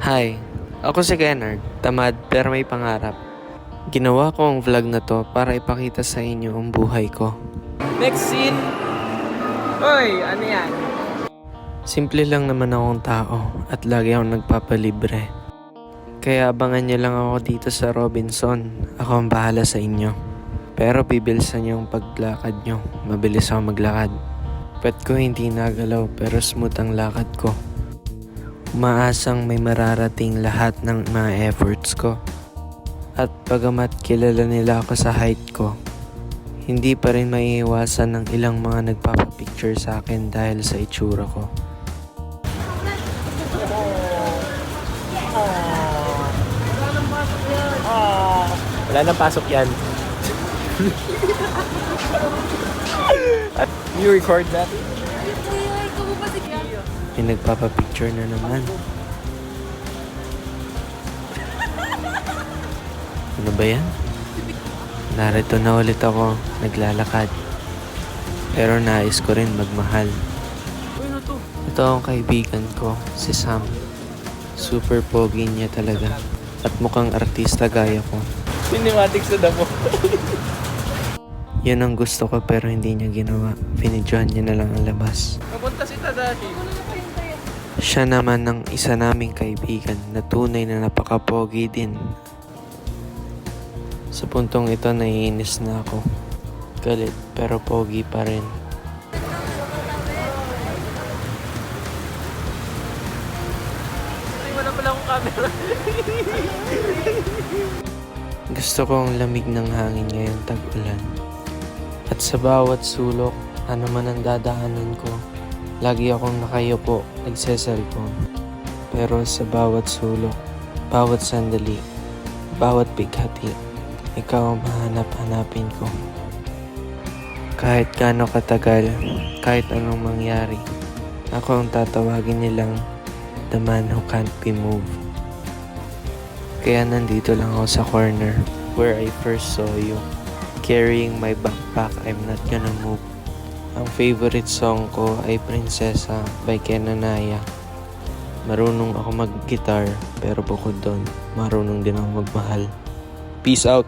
Hi, ako si Kennard, tamad pero may pangarap. Ginawa ko ang vlog na to para ipakita sa inyo ang buhay ko. Next scene. Hoy, ano yan? Simple lang naman akong tao at lagi akong nagpapalibre. Kaya abangan niyo lang ako dito sa Robinson. Ako ang bahala sa inyo. Pero bibilisan niyo ang paglakad niyo. Mabilis ako maglakad. Pet ko hindi nagalaw pero smooth ang lakad ko. Umaasang may mararating lahat ng mga efforts ko. At pagamat kilala nila ako sa height ko, hindi pa rin maiiwasan ng ilang mga nagpapapicture sa akin dahil sa itsura ko. Wala nang pasok yan. At you record that? May nagpapapicture na naman. Ano ba yan? Narito na ulit ako, naglalakad. Pero nais ko rin magmahal. Ito ang kaibigan ko, si Sam. Super pogi niya talaga. At mukhang artista gaya ko. Cinematics na damo. Yan ang gusto ko pero hindi niya ginawa. Pinidyohan niya na lang ang labas. Papunta si Tadashi. Siya naman ang isa naming kaibigan na tunay na napaka-pogi din. Sa puntong ito naiinis na ako. Galit pero pogi pa rin. Ay, wala pala akong camera. Gusto ko ang lamig ng hangin ngayong tag-ulan. At sa bawat sulok, ano man ang dadaanan ko, lagi akong nakayupo, nagse-cellphone. Pero sa bawat sulok, bawat sandali, bawat bighati, ikaw ang mahanap-hanapin ko. Kahit gaano katagal, kahit anong mangyari, ako ang tatawagin nilang the man who can't be moved. Kaya nandito lang ako sa corner where I first saw you. Carrying my backpack, I'm not gonna move. Ang favorite song ko ay Prinsesa by Ken Anaya. Marunong ako mag-guitar pero bukod doon, marunong din ako magmahal. Peace out!